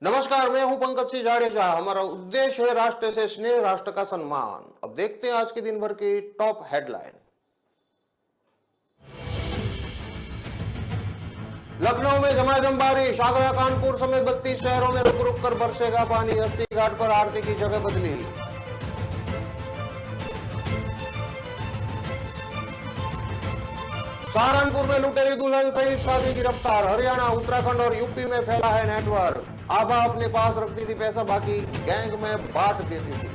नमस्कार, मैं हूं पंकज सिंह जाडेजा। हमारा उद्देश्य है राष्ट्र से स्नेह, राष्ट्र का सम्मान। अब देखते हैं आज के दिन भर की टॉप हेडलाइन। लखनऊ में झमाझम बारिश, आगरा कानपुर समेत 32 शहरों में रुक रुक कर बरसेगा पानी। 80 घाट पर आरती की जगह बदली। सहारनपुर में लुटेरी दुल्हन सहित साथी गिरफ्तार। हरियाणा, उत्तराखंड और यूपी में फैला है नेटवर्क। आभा अपने पास रखती थी पैसा, बाकी गैंग में बांट देती थी।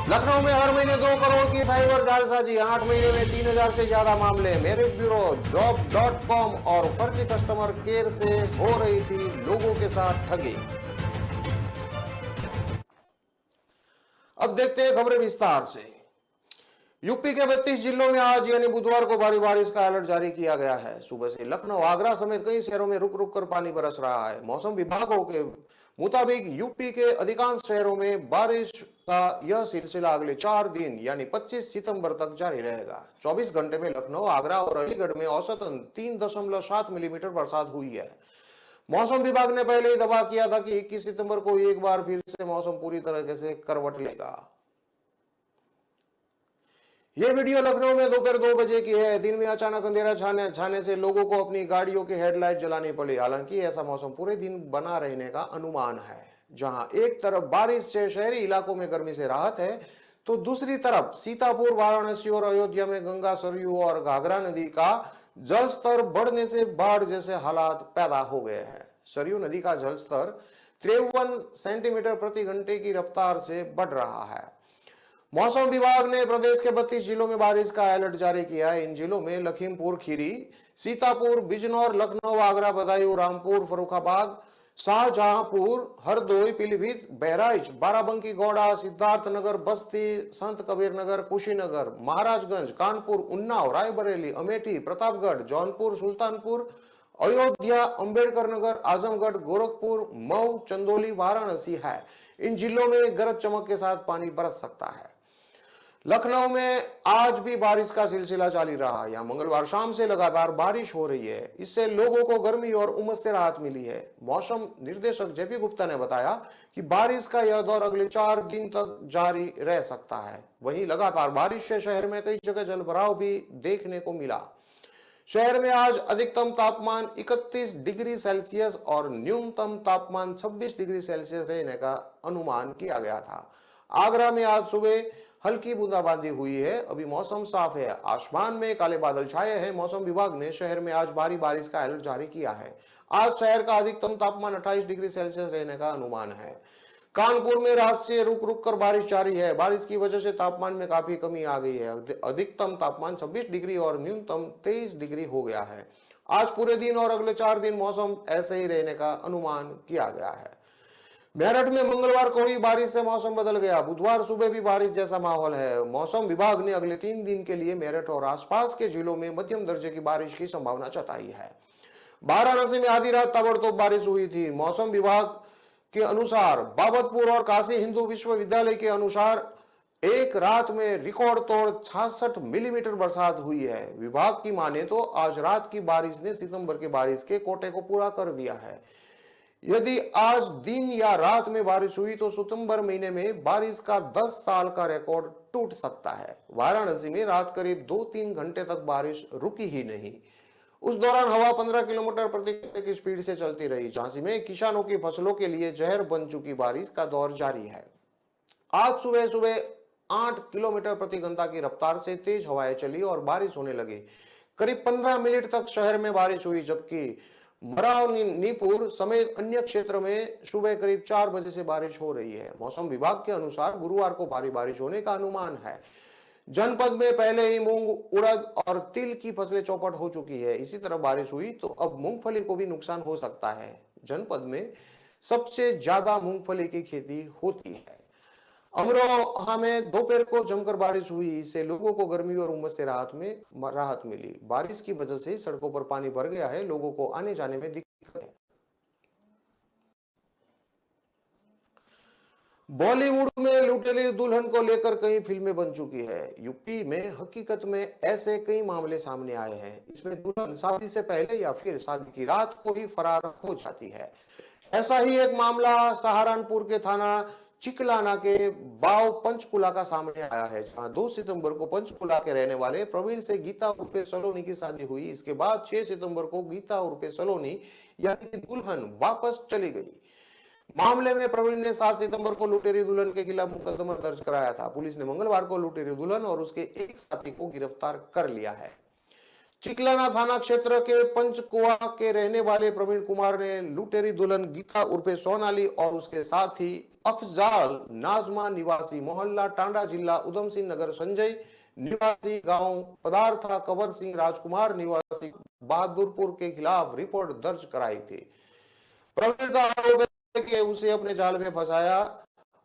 लखनऊ में हर महीने 2 करोड़ की साइबर जालसाजी, 8 महीने में 3000 से ज्यादा मामले। मेरिट ब्यूरो, जॉब.com और फर्जी कस्टमर केयर से हो रही थी लोगों के साथ ठगी। अब देखते हैं खबरें विस्तार से। यूपी के 32 जिलों में आज यानी बुधवार को भारी बारिश का अलर्ट जारी किया गया है। सुबह से लखनऊ, आगरा समेत कई शहरों में रुक रुक कर पानी बरस रहा है। मौसम विभागों के मुताबिक यूपी के अधिकांश शहरों में बारिश का यह सिलसिला अगले 4 दिन यानी 25 सितंबर तक जारी रहेगा। 24 घंटे में लखनऊ, आगरा और अलीगढ़ में औसतन 3.7 मिलीमीटर बरसात हुई है। मौसम विभाग ने पहले ही दावा किया था कि 21 सितंबर को एक बार फिर से मौसम पूरी तरह से करवट लेगा। यह वीडियो लखनऊ में दोपहर 2 बजे की है। दिन में अचानक अंधेरा छाने से लोगों को अपनी गाड़ियों की हेडलाइट जलानी पड़ी। हालांकि ऐसा मौसम पूरे दिन बना रहने का अनुमान है। जहां एक तरफ बारिश से शहरी इलाकों में गर्मी से राहत है, तो दूसरी तरफ सीतापुर, वाराणसी और अयोध्या में गंगा, सरयू और घाघरा नदी का जलस्तर बढ़ने से बाढ़ जैसे हालात पैदा हो गए हैं। सरयू नदी का जलस्तर 53 सेंटीमीटर प्रति घंटे की रफ्तार से बढ़ रहा है। मौसम विभाग ने प्रदेश के 32 जिलों में बारिश का अलर्ट जारी किया है। इन जिलों में लखीमपुर खीरी, सीतापुर, बिजनौर, लखनऊ, आगरा, बदायूं, रामपुर, फर्रुखाबाद, शाहजहांपुर, हरदोई, पीलीभीत, बहराइच, बाराबंकी, गौड़ा, सिद्धार्थनगर, बस्ती, संत कबीर नगर, कुशीनगर, महाराजगंज, कानपुर, उन्नाव, रायबरेली, अमेठी, प्रतापगढ़, जौनपुर, सुल्तानपुर, अयोध्या, अंबेडकर नगर, आजमगढ़, गोरखपुर, मऊ, चंदौली, वाराणसी है। इन जिलों में गरज चमक के साथ पानी बरस सकता है। लखनऊ में आज भी बारिश का सिलसिला जारी रहा। यहां मंगलवार शाम से लगातार बारिश हो रही है। इससे लोगों को गर्मी और उमस से राहत मिली है। मौसम निर्देशक जेपी गुप्ता ने बताया कि बारिश का यह दौर अगले 4 दिन तक जारी रह सकता है। वहीं लगातार बारिश से शहर में कई जगह जलभराव भी देखने को मिला। शहर में आज अधिकतम तापमान 31 डिग्री सेल्सियस और न्यूनतम तापमान 26 डिग्री सेल्सियस रहने का अनुमान किया गया था। आगरा में आज सुबह हल्की बूंदाबांदी हुई है। अभी मौसम साफ है, आसमान में काले बादल छाए हैं। मौसम विभाग ने शहर में आज भारी बारिश का अलर्ट जारी किया है। आज शहर का अधिकतम तापमान 28 डिग्री सेल्सियस रहने का अनुमान है। कानपुर में रात से रुक रुक कर बारिश जारी है। बारिश की वजह से तापमान में काफी कमी आ गई है। अधिकतम तापमान 26 डिग्री और न्यूनतम 23 डिग्री हो गया है। आज पूरे दिन और अगले 4 दिन मौसम ऐसे ही रहने का अनुमान किया गया है। मेरठ में मंगलवार को हुई बारिश से मौसम बदल गया। बुधवार सुबह भी बारिश जैसा माहौल है। मौसम विभाग ने अगले 3 दिन के लिए मेरठ और आसपास के जिलों में मध्यम दर्जे की बारिश की संभावना जताई है। वाराणसी में आधी रात ताबड़तोड़ बारिश हुई थी। मौसम विभाग के अनुसार बाबतपुर और काशी हिंदू विश्वविद्यालय के अनुसार एक रात में रिकॉर्ड तोड़ 66 मिलीमीटर बरसात हुई है। विभाग की माने तो आज रात की बारिश ने सितंबर के बारिश के कोटे को पूरा कर दिया है। यदि आज दिन या रात में बारिश हुई तो सितंबर महीने में बारिश का 10 साल का रिकॉर्ड टूट सकता है। वाराणसी में रात करीब 2-3 घंटे तक बारिश रुकी ही नहीं। उस दौरान हवा 15 किलोमीटर प्रति घंटे की स्पीड से चलती रही। झांसी में किसानों की फसलों के लिए जहर बन चुकी बारिश का दौर जारी है। आज सुबह सुबह 8 किलोमीटर प्रति घंटा की रफ्तार से तेज हवाएं चली और बारिश होने लगी। करीब 15 मिनट तक शहर में बारिश हुई, जबकि मरावनीपुर समेत अन्य क्षेत्र में सुबह करीब 4 बजे से बारिश हो रही है। मौसम विभाग के अनुसार गुरुवार को भारी बारिश होने का अनुमान है। जनपद में पहले ही मूंग, उड़द और तिल की फसलें चौपट हो चुकी है। इसी तरह बारिश हुई तो अब मूंगफली को भी नुकसान हो सकता है। जनपद में सबसे ज्यादा मूंगफली की खेती होती है। अमरोहा में दोपहर को जमकर बारिश हुई। इससे लोगों को गर्मी और उमस से राहत मिली। बारिश की वजह से सड़कों पर पानी भर गया है। लोगों को आने जाने में दिक्कत है। बॉलीवुड में लुटेरी दुल्हन को लेकर कई फिल्में बन चुकी है। यूपी में हकीकत में ऐसे कई मामले सामने आए हैं। इसमें दुल्हन शादी से पहले या फिर शादी की रात को ही फरार हो जाती है। ऐसा ही एक मामला सहारनपुर के थाना चिकलाना के बाव पंचकुला का सामने आया है, जहां 2 सितंबर को पंचकुला के रहने वाले प्रवीण से गीता उर्फे सलोनी की शादी हुई। इसके बाद 6 सितंबर को गीता उर्फे सलोनी यानी दुल्हन वापस चली गई। मामले में प्रवीण ने 7 सितंबर को लुटेरी दुल्हन के खिलाफ मुकदमा दर्ज कराया था। पुलिस ने मंगलवार को लुटेरी दुल्हन और उसके एक साथी को गिरफ्तार कर लिया है। चिकलाना थाना क्षेत्र के पंचकुआ के रहने वाले प्रवीण कुमार ने लुटेरी दुल्हन गीता उर्फे सोनाली और उसके साथी अफजाल नाजमा निवासी मोहल्ला टांडा जिला उधम सिंह नगर, संजय निवासी गांव पदार्था, कंवर सिंह राजकुमार निवासी बहादुरपुर के खिलाफ रिपोर्ट दर्ज कराई थी। प्रवीण का आरोप है कि उसे अपने जाल में फंसाया,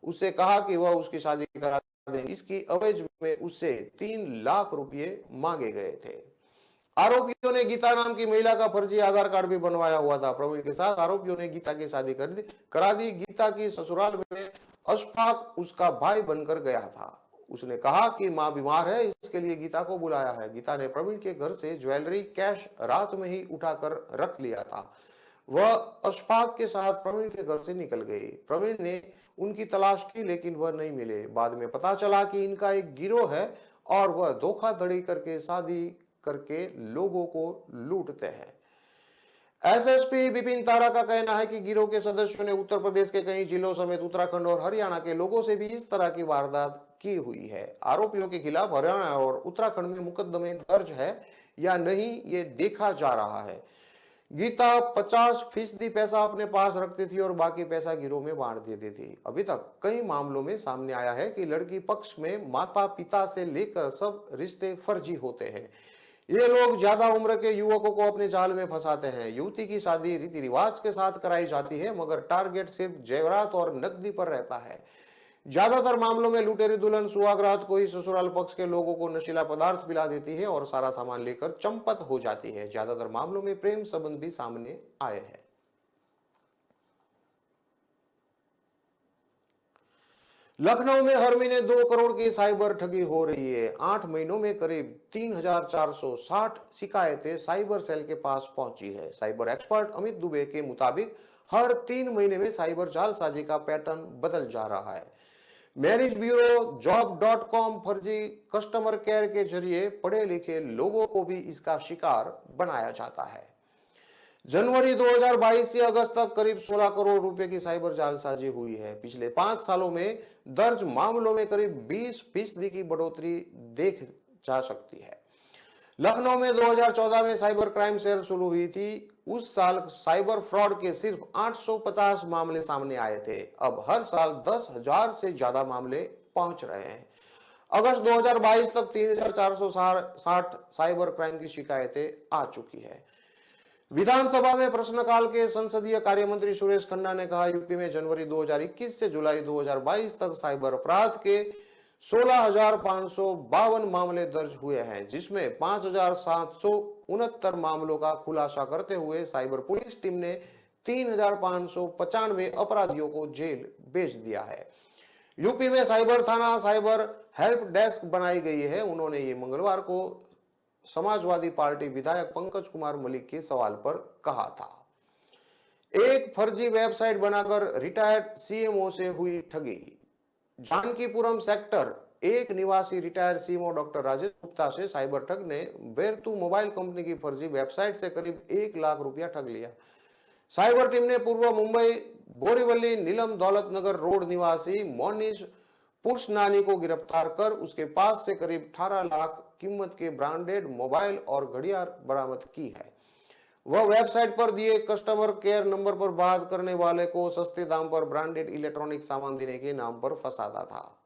उससे कहा कि वह उसकी शादी करा दे। इसकी अवैध में उससे 3 लाख रुपए मांगे गए थे। आरोपियों ने गीता नाम की महिला का फर्जी आधार कार्ड भी बनवाया हुआ था। प्रवीण के साथ आरोपियों ने गीता की शादी करा दी। गीता की ससुराल में अशफाक उसका भाई बनकर गया था। उसने कहा कि मां बीमार है, इसके लिए गीता को बुलाया है। गीता ने प्रवीण के घर से ज्वेलरी कैश रात में ही उठाकर रख लिया था। वह अशफाक के साथ प्रवीण के घर से निकल गई। प्रवीण ने उनकी तलाश की लेकिन वह नहीं मिले। बाद में पता चला कि इनका एक गिरोह है और वह धोखाधड़ी करके शादी करके लोगों को लूटते हैं। एसएसपी विपिन तारा का कहना है कि गिरोह के सदस्यों ने उत्तर प्रदेश के कई जिलों समेत उत्तराखंड और हरियाणा के लोगों से भी इस तरह की वारदात की हुई है। आरोपियों के खिलाफ हरियाणा और उत्तराखंड में मुकदमे दर्ज है या नहीं, ये देखा जा रहा है। गीता 50% पैसा अपने पास रखती थी और बाकी पैसा गिरोह में बांट देती थी। अभी तक कई मामलों में सामने आया है कि लड़की पक्ष में माता पिता से लेकर सब रिश्ते फर्जी होते हैं। ये लोग ज्यादा उम्र के युवकों को अपने जाल में फंसाते हैं। युवती की शादी रीति रिवाज के साथ कराई जाती है, मगर टारगेट सिर्फ जेवरात और नकदी पर रहता है। ज्यादातर मामलों में लुटेरी दुल्हन सुहागरात को ही ससुराल पक्ष के लोगों को नशीला पदार्थ पिला देती है और सारा सामान लेकर चंपत हो जाती है। ज्यादातर मामलों में प्रेम संबंध भी सामने आए हैं। लखनऊ में हर महीने 2 करोड़ की साइबर ठगी हो रही है। 8 महीनों में करीब 3,460 शिकायतें साइबर सेल के पास पहुंची है। साइबर एक्सपर्ट अमित दुबे के मुताबिक हर 3 महीने में साइबर जालसाजी का पैटर्न बदल जा रहा है। मैरिज ब्यूरो जॉब.com फर्जी कस्टमर केयर के जरिए पढ़े लिखे लोगों को भी इसका शिकार बनाया जाता है। जनवरी 2022 से अगस्त तक करीब 16 करोड़ रुपए की साइबर जालसाजी हुई है। पिछले 5 सालों में दर्ज मामलों में करीब 20% की बढ़ोतरी देख जा सकती है। लखनऊ में 2014 में साइबर क्राइम सेल शुरू हुई थी। उस साल साइबर फ्रॉड के सिर्फ 850 मामले सामने आए थे। अब हर साल 10,000 से ज्यादा मामले पहुंच रहे हैं। अगस्त 2022 तक 3,460 साइबर क्राइम की शिकायतें आ चुकी है। विधानसभा में प्रश्नकाल के संसदीय कार्य मंत्री सुरेश खन्ना ने कहा, यूपी में जनवरी 2021 से जुलाई 2022 तक साइबर अपराध के 16,552 मामले दर्ज हुए हैं, जिसमें 5,769 मामलों का खुलासा करते हुए साइबर पुलिस टीम ने 3,595 अपराधियों को जेल भेज दिया है। यूपी में साइबर थाना साइबर हेल्प डेस्क बनाई गई है। उन्होंने ये मंगलवार को समाजवादी पार्टी विधायक पंकज कुमार मलिक के सवाल पर कहा था। एक फर्जी वेबसाइट बनाकर रिटायर्ड सीएमओ से हुई ठगी। जानकीपुरम सेक्टर 1 निवासी retired CMO doctor Rajesh Gupta से साइबर ठग ने बेरतू मोबाइल कंपनी की फर्जी वेबसाइट से करीब 1 लाख रुपया ठग लिया। साइबर टीम ने पूर्व मुंबई बोरीवली नीलम दौलत नगर रोड निवासी मोनिश पुर्सनानी को गिरफ्तार कर उसके पास से करीब 18 लाख कीमत के ब्रांडेड मोबाइल और घड़ियां बरामद की है। वह वेबसाइट पर दिए कस्टमर केयर नंबर पर बात करने वाले को सस्ते दाम पर ब्रांडेड इलेक्ट्रॉनिक सामान देने के नाम पर फंसाता था।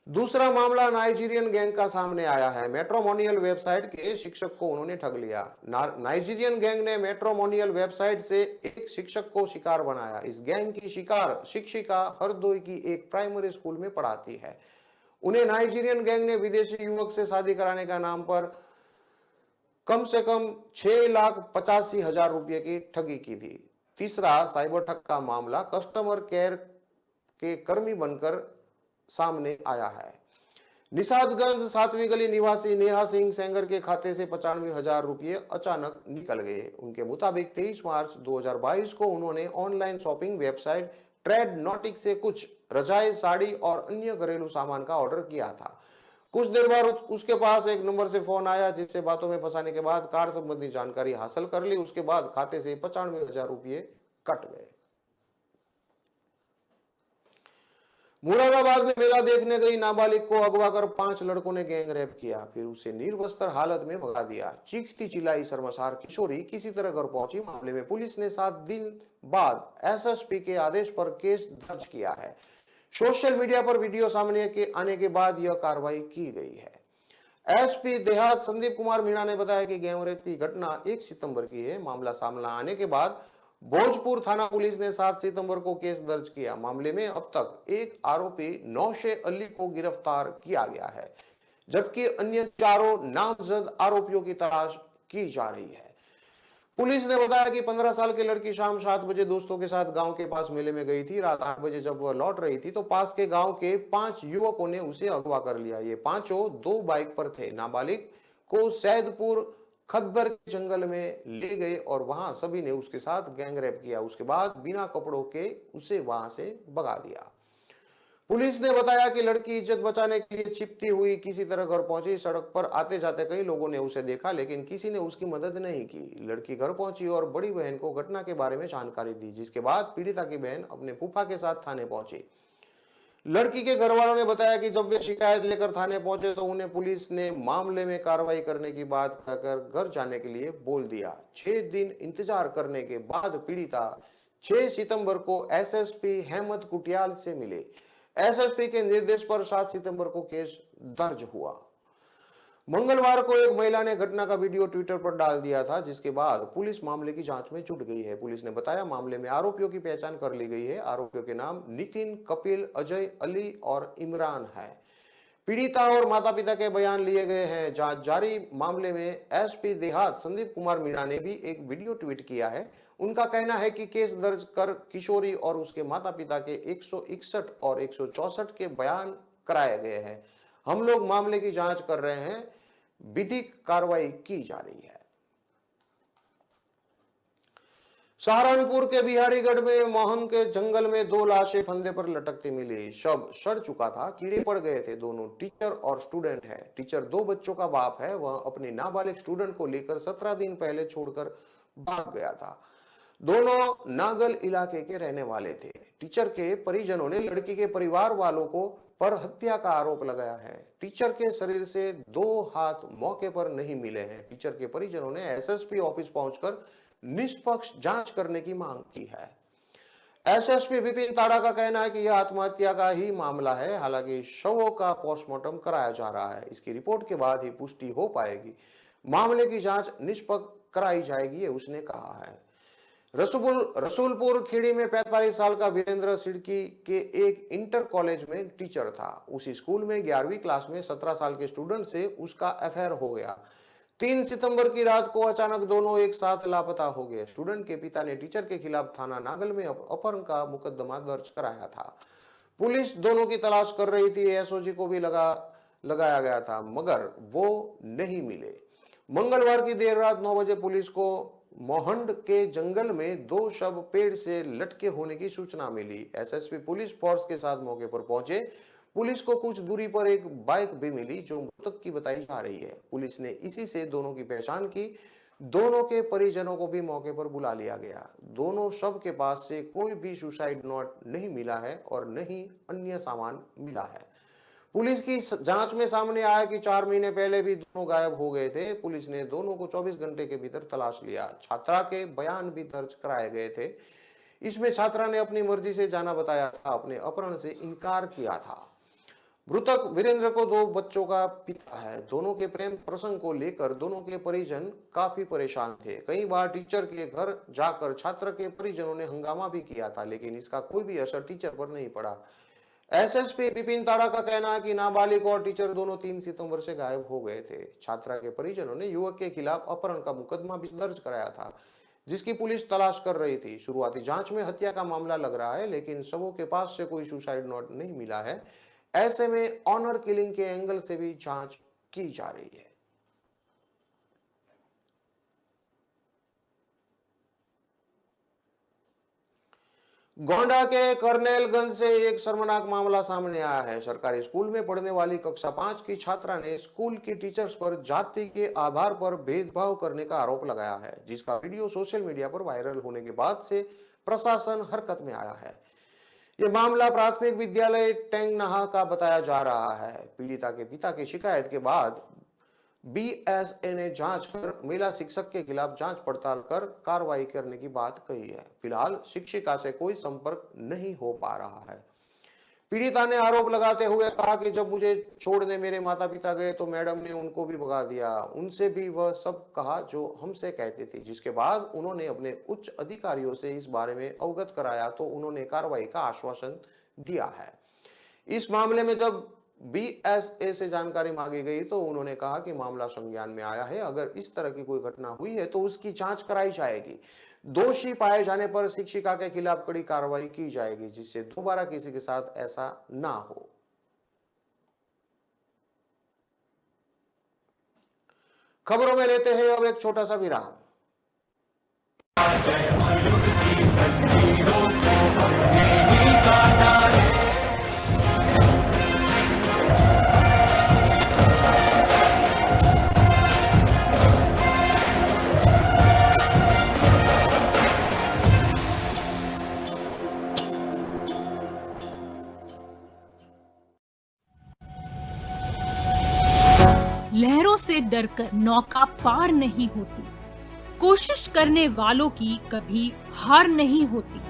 दूसरा मामला नाइजीरियन गैंग का सामने आया है। मैट्रोमोनियल वेबसाइट के शिक्षक को उन्होंने ठग लिया। नाइजीरियन गैंग ने मैट्रोमोनियल वेबसाइट से एक शिक्षक को शिकार बनाया। इस गैंग की शिकार शिक्षिका हरदोई की एक प्राइमरी स्कूल में पढ़ाती है। उन्हें नाइजीरियन गैंग ने विदेशी युवक से शादी कराने का नाम पर कम से कम 6,85,000 रुपए की ठगी की थी। तीसरा साइबर ठग का मामला कस्टमर केयर के कर्मी बनकर सामने आया है। निषादगंज 7वीं गली निवासी नेहा सिंह सेंगर के खाते से 95,000 रुपये अचानक निकल गए। उनके मुताबिक 23 मार्च 2022 को उन्होंने ऑनलाइन शॉपिंग वेबसाइट ट्रेड नॉटिक से कुछ रजाई, साड़ी और अन्य घरेलू सामान का ऑर्डर किया था। कुछ देर बाद उसके पास एक नंबर से फोन आया, जिससे बातों में फंसाने के बाद कार्ड संबंधी जानकारी हासिल कर ली। उसके बाद खाते से 95,000 रुपये कट गए। मुरादाबाद में मेला देखने गई नाबालिग को अगवा कर 5 लड़कों ने गैंग रेप किया, फिर उसे निर्वस्त्र हालत में भगा दिया। चीखती चिल्लाई शर्मसार किशोरी किसी तरह घर पहुंची। मामले में पुलिस ने 7 दिन बाद एसएसपी के आदेश पर केस दर्ज किया है। सोशल मीडिया पर वीडियो सामने आने के बाद यह कार्रवाई की गई है। एसपी देहात संदीप कुमार मीणा ने बताया कि गैंग रेप की घटना 1 सितंबर की है। मामला सामने आने के बाद भोजपुर थाना पुलिस ने 7 सितंबर को केस दर्ज किया। मामले में अब तक एक आरोपी नौशे अली को गिरफ्तार किया गया है, जबकि अन्य 4 नामजद आरोपियों की तलाश की जा रही है। पुलिस ने बताया कि 15 साल की लड़की शाम 7 बजे दोस्तों के साथ गांव के पास मेले में गई थी। रात 8 बजे जब वह लौट रही थी तो पास के गांव के 5 युवकों ने उसे अगवा कर लिया। ये पांचों 2 बाइक पर थे। नाबालिग को सैदपुर खद्दर के जंगल में ले गए और वहां सभी ने उसके साथ गैंग रेप किया। उसके बाद बिना कपड़ों के उसे वहां से भगा दिया। पुलिस ने बताया कि लड़की इज्जत बचाने के लिए छिपती हुई किसी तरह घर पहुंची। सड़क पर आते जाते कई लोगों ने उसे देखा, लेकिन किसी ने उसकी मदद नहीं की। लड़की घर पहुंची और बड़ी बहन को घटना के बारे में जानकारी दी, जिसके बाद पीड़िता की बहन अपने फूफा के साथ थाने पहुंची। लड़की के घर वालों ने बताया कि जब वे शिकायत लेकर थाने पहुंचे तो उन्हें पुलिस ने मामले में कार्रवाई करने की बात कहकर घर जाने के लिए बोल दिया। 6 दिन इंतजार करने के बाद पीड़िता 6 सितंबर को एसएसपी हेमंत कुटियाल से मिले। एसएसपी के निर्देश पर 7 सितंबर को केस दर्ज हुआ। मंगलवार को एक महिला ने घटना का वीडियो ट्विटर पर डाल दिया था, जिसके बाद पुलिस मामले की जांच में जुट गई है। पुलिस ने बताया मामले में आरोपियों की पहचान कर ली गई है। आरोपियों के नाम नितिन, कपिल, अजय, अली और इमरान है। पीड़िता और माता पिता के बयान लिए गए हैं। जांच जारी। मामले में एसपी देहात संदीप कुमार मीणा ने भी एक वीडियो ट्वीट किया है। उनका कहना है कि केस दर्ज कर किशोरी और उसके माता पिता के 161 और 164 के बयान कराए गए हैं। हम लोग मामले की जांच कर रहे हैं, विधिक कार्रवाई की जा रही है। सहारनपुर के बिहारीगढ़ में मोहन के जंगल में 2 लाशें फंदे पर लटकती मिली। शव सड़ चुका था, कीड़े पड़ गए थे। दोनों टीचर और स्टूडेंट है। टीचर 2 बच्चों का बाप है। वह अपनी नाबालिग स्टूडेंट को लेकर 17 दिन पहले छोड़कर भाग गया था। दोनों नागल इलाके के रहने वाले थे। टीचर के परिजनों ने लड़की के परिवार वालों को पर हत्या का आरोप लगाया है। टीचर के शरीर से 2 हाथ मौके पर नहीं मिले हैं। टीचर के परिजनों ने एसएसपी ऑफिस पहुंचकर निष्पक्ष जांच करने की मांग की है। एसएसपी विपिन ताड़ा का कहना है कि यह आत्महत्या का ही मामला है। हालांकि शवों का पोस्टमार्टम कराया जा रहा है। इसकी रिपोर्ट के बाद ही पुष्टि हो पाएगी। मामले की जांच निष्पक्ष कराई जाएगी, उसने कहा है। रसूलपुर खेड़ी में 45 साल का वीरेंद्र सिडकी के एक इंटर कॉलेज में टीचर था। उसी स्कूल में 11वीं क्लास में 17 साल के स्टूडेंट से उसका अफेयर हो गया। 3 सितंबर की रात को अचानक दोनों एक साथ लापता हो गए। स्टूडेंट के पिता ने टीचर के खिलाफ थाना नागल में अपहरण का मुकदमा दर्ज कराया था। पुलिस दोनों की तलाश कर रही थी। एसओजी को भी लगाया गया था, मगर वो नहीं मिले। मंगलवार की देर रात 9 बजे पुलिस को मोहंड के जंगल में 2 शव पेड़ से लटके होने की सूचना मिली। एसएसपी पुलिस फोर्स के साथ मौके पर पहुंचे। पुलिस को कुछ दूरी पर एक बाइक भी मिली जो मृतक की बताई जा रही है। पुलिस ने इसी से दोनों की पहचान की। दोनों के परिजनों को भी मौके पर बुला लिया गया। दोनों शव के पास से कोई भी सुसाइड नोट नहीं मिला है और नहीं अन्य सामान मिला है। पुलिस की जांच में सामने आया कि 4 महीने पहले भी दोनों गायब हो गए थे। पुलिस ने दोनों को 24 घंटे के भीतर तलाश लिया। छात्रा के बयान भी दर्ज कराए गए थे। इसमें छात्रा ने अपनी मर्जी से जाना बताया था, अपने अपहरण से इनकार किया था। मृतक वीरेंद्र को 2 बच्चों का पिता है। दोनों के प्रेम प्रसंग को लेकर दोनों के परिजन काफी परेशान थे। कई बार टीचर के घर जाकर छात्र के परिजनों ने हंगामा भी किया था, लेकिन इसका कोई भी असर टीचर पर नहीं पड़ा। एसएसपी विपिन ताड़ा का कहना है कि नाबालिग और टीचर दोनों 3 सितंबर से गायब हो गए थे। छात्रा के परिजनों ने युवक के खिलाफ अपहरण का मुकदमा भी दर्ज कराया था। जिसकी पुलिस तलाश कर रही थी। शुरुआती जांच में हत्या का मामला लग रहा है, लेकिन शवों के पास से कोई सुसाइड नोट नहीं मिला है। ऐसे में ऑनर किलिंग के एंगल से भी जांच की जा रही है। गोंडा के करनेलगंज से एक शर्मनाक मामला सामने आया है। सरकारी स्कूल में पढ़ने वाली कक्षा 5 की छात्रा ने स्कूल की टीचर्स पर जाति के आधार पर भेदभाव करने का आरोप लगाया है, जिसका वीडियो सोशल मीडिया पर वायरल होने के बाद से प्रशासन हरकत में आया है। यह मामला प्राथमिक विद्यालय टेंगनाहा का बताया जा रहा है। पीड़िता के पिता की शिकायत के बाद बीएसए ने जांच कर महिला शिक्षक के खिलाफ जांच पड़ताल कर कार्रवाई करने की बात कही है। फिलहाल शिक्षिका से कोई संपर्क नहीं हो पा रहा है। पीड़िता ने आरोप लगाते हुए कहा कि जब मुझे छोड़ने मेरे माता पिता गए तो मैडम ने उनको भी भगा दिया, उनसे भी वह सब कहा जो हमसे कहते थे। जिसके बाद उन्होंने अपने उच्च अधिकारियों से इस बारे में अवगत कराया तो उन्होंने कार्रवाई का आश्वासन दिया है। इस मामले में जब बीएसए से जानकारी मांगी गई तो उन्होंने कहा कि मामला संज्ञान में आया है। अगर इस तरह की कोई घटना हुई है तो उसकी जांच कराई जाएगी। दोषी पाए जाने पर शिक्षिका के खिलाफ कड़ी कार्रवाई की जाएगी, जिससे दोबारा किसी के साथ ऐसा ना हो। खबरों में लेते हैं अब एक छोटा सा विराम। लहरों से डरकर नौका पार नहीं होती, कोशिश करने वालों की कभी हार नहीं होती।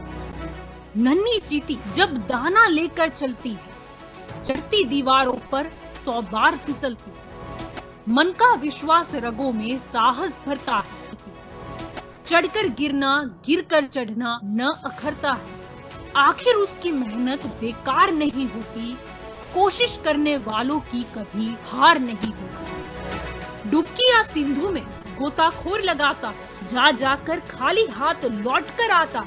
नन्ही चींटी जब दाना लेकर चलती है, चढ़ती दीवारों पर 100 बार फिसलती है। मन का विश्वास रगों में साहस भरता है। चढ़कर गिरना, गिरकर चढ़ना न अखरता है। आखिर उसकी मेहनत बेकार नहीं होती, कोशिश करने वालों की कभी हार नहीं होती। डुबकी या सिंधु में गोताखोर लगाता, जा जाकर खाली हाथ लौट कर आता।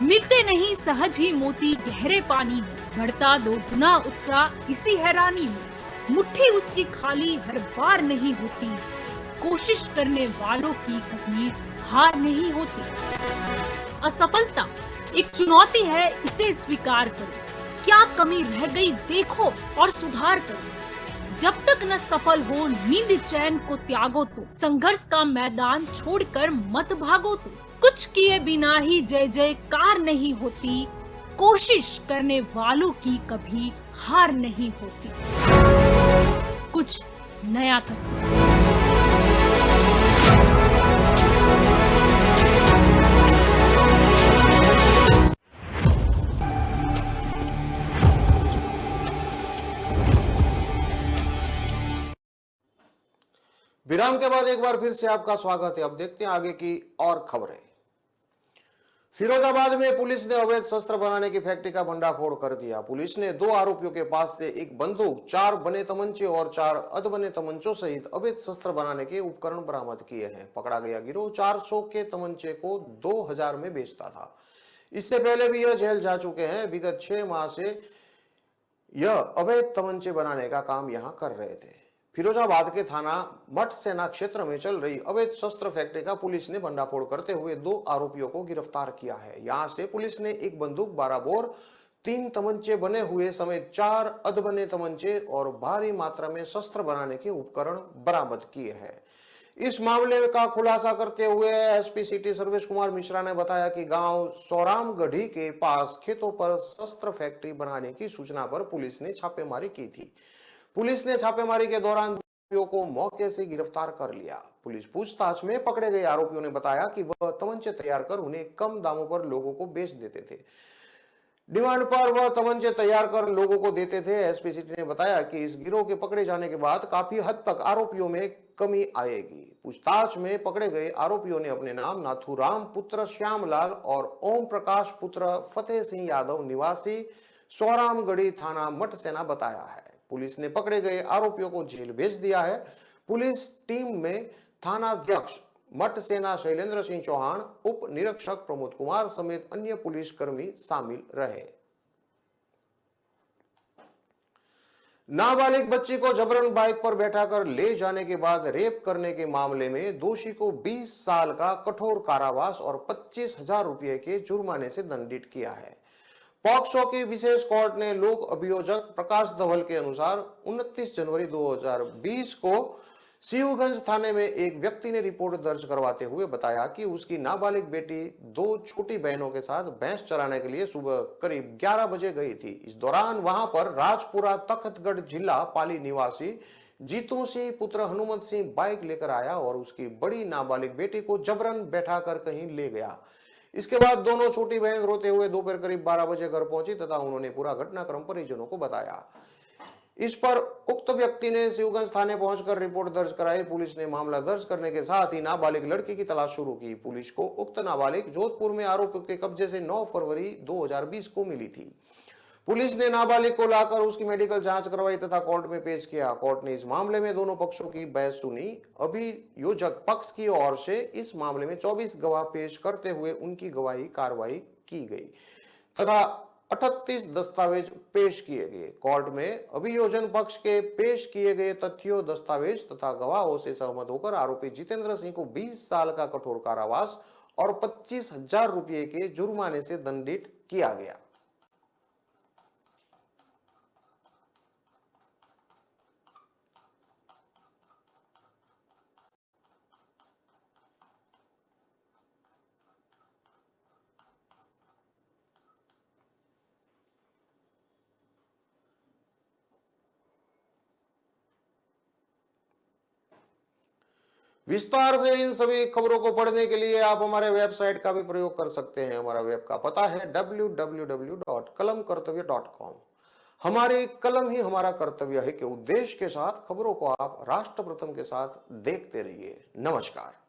मिलते नहीं सहज ही मोती गहरे पानी में, बढ़ता दो गुना उत्साह इसी हैरानी में। मुट्ठी उसकी खाली हर बार नहीं होती, कोशिश करने वालों की कभी हार नहीं होती। असफलता एक चुनौती है, इसे स्वीकार करो। क्या कमी रह गई देखो और सुधार करो। जब तक न सफल हो नींद चैन को त्यागो तो, संघर्ष का मैदान छोड़कर मत भागो तो। कुछ किए बिना ही जय जयकार नहीं होती, कोशिश करने वालों की कभी हार नहीं होती। कुछ नया करो। विराम के बाद एक बार फिर से आपका स्वागत है। अब देखते हैं आगे की और खबरें। फिरोजाबाद में पुलिस ने अवैध शस्त्र बनाने की फैक्ट्री का भंडाफोड़ कर दिया। पुलिस ने 2 आरोपियों के पास से एक बंदूक, 4 बने तमंचे और 4 अधबने तमंचों सहित अवैध शस्त्र बनाने के उपकरण बरामद किए हैं। पकड़ा गया गिरोह 400 के तमंचे को 2000 में बेचता था। इससे पहले भी यह जेल जा चुके हैं। विगत 6 माह से यह अवैध तमंचे बनाने का काम यहां कर रहे थे। फिरोजाबाद के थाना मठ सेना क्षेत्र में चल रही अवैध शस्त्र फैक्ट्री का पुलिस ने भंडाफोड़ करते हुए 2 आरोपियों को गिरफ्तार किया है। यहां से पुलिस ने एक बंदूक, 12 बोर, 3 तमंचे बने हुए समेत 4 अधबने तमंचे और भारी मात्रा में शस्त्र बनाने के उपकरण बरामद किए हैं। इस मामले का खुलासा करते हुए एसपी सिटी सर्वेश कुमार मिश्रा ने बताया कि गांव सौरामगढ़ी के पास खेतों पर शस्त्र फैक्ट्री बनाने की सूचना पर पुलिस ने छापेमारी की थी। पुलिस ने छापेमारी के दौरान आरोपियों को मौके से गिरफ्तार कर लिया। पुलिस पूछताछ में पकड़े गए आरोपियों ने बताया कि वह तमंचे तैयार कर उन्हें कम दामों पर लोगों को बेच देते थे। डिमांड पर वह तमंचे तैयार कर लोगों को देते थे। एसपी सिटी ने बताया कि इस गिरोह के पकड़े जाने के बाद काफी हद तक आरोपियों में कमी आएगी। पूछताछ में पकड़े गए आरोपियों ने अपने नाम नाथूराम पुत्र श्यामलाल और ओम प्रकाश पुत्र फतेह सिंह यादव निवासी सौरामगढ़ी थाना मठ सेना बताया है। पुलिस ने पकड़े गए आरोपियों को जेल भेज दिया है। पुलिस टीम में थानाध्यक्ष मठ सेना शैलेंद्र सिंह चौहान, उप निरीक्षक प्रमोद कुमार समेत अन्य पुलिसकर्मी शामिल रहे। नाबालिग बच्ची को जबरन बाइक पर बैठाकर ले जाने के बाद रेप करने के मामले में दोषी को 20 साल का कठोर कारावास और 25,000 रुपए के जुर्माने से दंडित किया है। पॉक्सो की विशेष कोर्ट ने लोक अभियोजक प्रकाश धवल के अनुसार 29 जनवरी 2020 को शिवगंज थाने में एक व्यक्ति ने रिपोर्ट दर्ज करवाते हुए बताया कि उसकी नाबालिग बेटी 2 छोटी बहनों के साथ भैंस चराने के लिए सुबह करीब 11 बजे गई थी। इस दौरान वहां पर राजपुरा तख्तगढ़ जिला पाली निवासी जीतू सिंह पुत्र हनुमत सिंह बाइक लेकर आया और उसकी बड़ी नाबालिग बेटी को जबरन बैठाकर कहीं ले गया। इसके बाद दोनों छोटी बहन रोते हुए दोपहर करीब 12 बजे घर पहुंची तथा उन्होंने पूरा घटनाक्रम परिजनों को बताया। इस पर उक्त व्यक्ति ने शिवगंज थाने पहुंचकर रिपोर्ट दर्ज कराई। पुलिस ने मामला दर्ज करने के साथ ही नाबालिग लड़की की तलाश शुरू की। पुलिस को उक्त नाबालिग जोधपुर में आरोपी के कब्जे से 9 फरवरी 2020 को मिली थी। पुलिस ने नाबालिग को लाकर उसकी मेडिकल जांच करवाई तथा कोर्ट में पेश किया। कोर्ट ने इस मामले में दोनों पक्षों की बहस सुनी। अभियोजक पक्ष की ओर से इस मामले में 24 गवाह पेश करते हुए उनकी गवाही कार्रवाई की गई तथा 38 दस्तावेज पेश किए गए। कोर्ट में अभियोजन पक्ष के पेश किए गए तथ्यों, दस्तावेज तथा गवाहों से सहमत होकर आरोपी जितेंद्र सिंह को 20 साल का कठोर कारावास और 25,000 रुपए के जुर्माने से दंडित किया गया। विस्तार से इन सभी खबरों को पढ़ने के लिए आप हमारे वेबसाइट का भी प्रयोग कर सकते हैं। हमारा वेब का पता है www.kalamkartavya.com। हमारी कलम ही हमारा कर्तव्य है के उद्देश्य के साथ खबरों को आप राष्ट्र प्रथम के साथ देखते रहिए। नमस्कार।